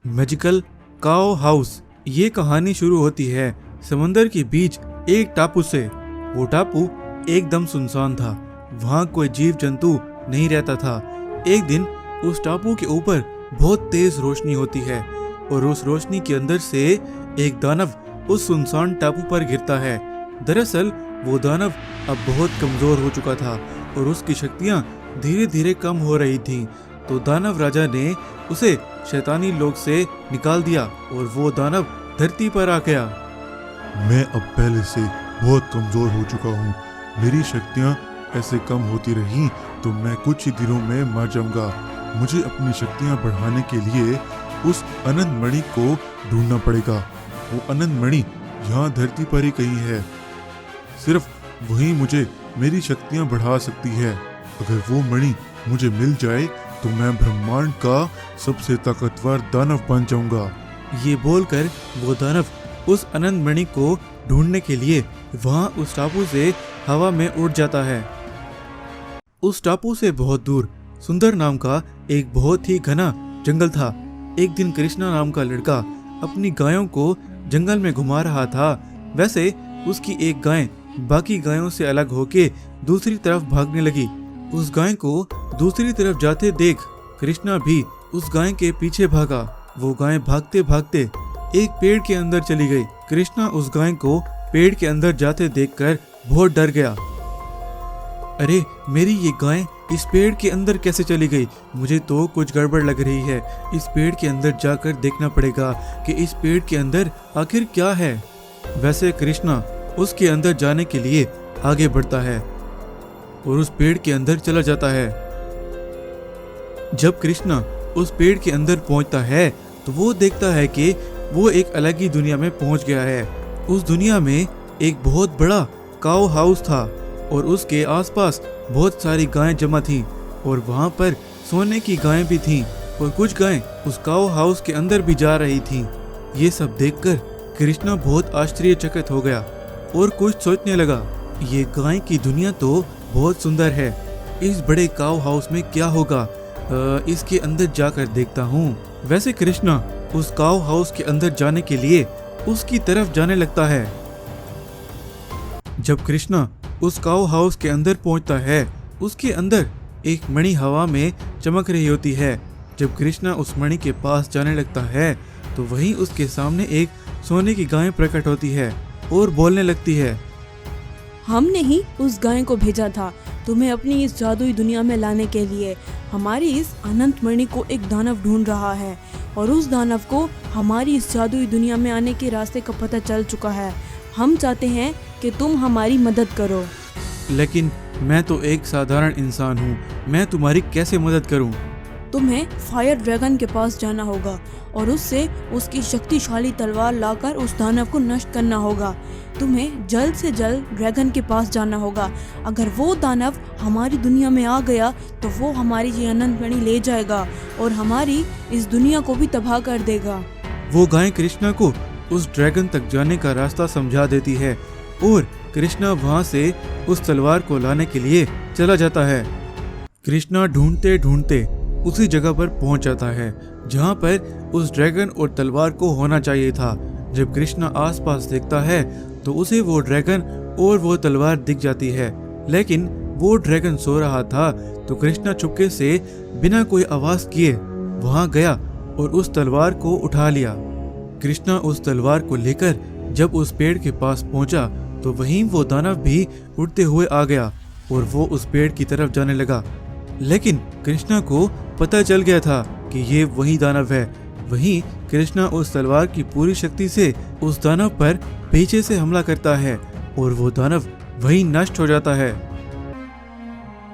Magical काओ house. ये कहानी शुरू होती है समंदर के बीच एक टापू से। वो टापू एकदम सुनसान था, वहाँ कोई जीव जंतु नहीं रहता था। एक दिन उस टापू के ऊपर बहुत तेज रोशनी होती है और उस रोशनी के अंदर से एक दानव उस सुनसान टापू पर गिरता है। दरअसल वो दानव अब बहुत कमजोर हो चुका था और उसकी शक्तियाँ धीरे धीरे कम हो रही थीं। तो दानव राजा ने उसे शैतानी लोक से निकाल दिया और वो दानव धरती पर आ गया। मैं अब पहले से बहुत कमजोर हो चुका हूँ। मेरी शक्तियाँ ऐसे कम होती रही तो मैं कुछ ही दिनों में मर जाऊंगा। मुझे अपनी शक्तियाँ बढ़ाने के लिए उस अनंत मणि को ढूंढना पड़ेगा। वो अनंत मणि यहाँ धरती पर ही कहीं है। सिर्फ वही मुझे मेरी शक्तियाँ बढ़ा सकती है। अगर वो मणि मुझे मिल जाए तो मैं ब्रह्मांड का सबसे ताकतवर दानव बन जाऊंगा। ये बोलकर वो दानव उस अनंत मणि को ढूंढने के लिए वहाँ उस टापू से हवा में उड़ जाता है। उस टापू से बहुत दूर सुंदर नाम का एक बहुत ही घना जंगल था। एक दिन कृष्णा नाम का लड़का अपनी गायों को जंगल में घुमा रहा था। वैसे उसकी एक गाय बाकी गायों से अलग होके दूसरी तरफ भागने लगी। उस गाय को दूसरी तरफ जाते देख कृष्णा भी उस गाय के पीछे भागा। वो गाय भागते भागते एक पेड़ के अंदर चली गई। कृष्णा उस गाय को पेड़ के अंदर जाते देखकर बहुत डर गया। अरे मेरी ये गाय इस पेड़ के अंदर कैसे चली गई? मुझे तो कुछ गड़बड़ लग रही है। इस पेड़ के अंदर जाकर देखना पड़ेगा कि इस पेड़ के अंदर आखिर क्या है। वैसे कृष्णा उसके अंदर जाने के लिए आगे बढ़ता है और उस पेड़ के अंदर चला जाता है। जब कृष्णा उस पेड़ के अंदर पहुंचता है तो वो देखता है कि वो एक अलग ही दुनिया में पहुंच गया है। उस दुनिया में एक बहुत बड़ा काऊ हाउस था और उसके आसपास बहुत सारी गायें जमा थीं और वहां पर सोने की गायें भी थीं और कुछ गायें उस काऊ हाउस के अंदर भी जा रही थीं। ये सब देखकर कृष्णा बहुत आश्चर्यचकित हो गया और कुछ सोचने लगा। ये गाय की दुनिया तो बहुत सुंदर है। इस बड़े काऊ हाउस में क्या होगा? इसके अंदर जाकर देखता हूँ। वैसे कृष्णा उस काऊ हाउस के अंदर जाने के लिए उसकी तरफ जाने लगता है। जब कृष्णा उस काऊ हाउस के अंदर पहुंचता है, उसके अंदर एक मणि हवा में चमक रही होती है। जब कृष्णा उस मणि के पास जाने लगता है तो वहीं उसके सामने एक सोने की गाय प्रकट होती है और बोलने लगती है। हमने ही उस गाय को भेजा था तुम्हें अपनी इस जादुई दुनिया में लाने के लिए। हमारी इस अनंत मणि को एक दानव ढूंढ रहा है और उस दानव को हमारी इस जादुई दुनिया में आने के रास्ते का पता चल चुका है। हम चाहते हैं कि तुम हमारी मदद करो। लेकिन मैं तो एक साधारण इंसान हूँ, मैं तुम्हारी कैसे मदद करूँ? तुम्हें फायर ड्रैगन के पास जाना होगा और उससे उसकी शक्तिशाली तलवार लाकर उस दानव को नष्ट करना होगा। तुम्हें जल्द से जल्द ड्रैगन के पास जाना होगा। अगर वो दानव हमारी दुनिया में आ गया तो वो हमारी ये अनंत मणि ले जाएगा और हमारी इस दुनिया को भी तबाह कर देगा। वो गाय कृष्णा को उस ड्रैगन तक जाने का रास्ता समझा देती है और कृष्णा वहां से उस तलवार को लाने के लिए चला जाता है। कृष्णा ढूंढते ढूंढते उसी जगह पर पहुंच जाता है जहां पर उस ड्रैगन और तलवार को होना चाहिए था। जब कृष्णा आसपास देखता है तो उसे वो ड्रैगन और वो तलवार दिख जाती है, लेकिन वो ड्रैगन सो रहा था। तो कृष्णा चुपके से बिना कोई आवाज किए वहां गया और उस तलवार को उठा लिया। कृष्णा उस तलवार को लेकर जब उस पेड़ के पास पहुंचा तो वहीं वो दानव भी उड़ते हुए आ गया और वो उस पेड़ की तरफ जाने लगा। लेकिन कृष्णा को पता चल गया था कि ये वही दानव है। वहीं कृष्णा उस तलवार की पूरी शक्ति से उस दानव पर पीछे से हमला करता है और वो दानव वहीं नष्ट हो जाता है।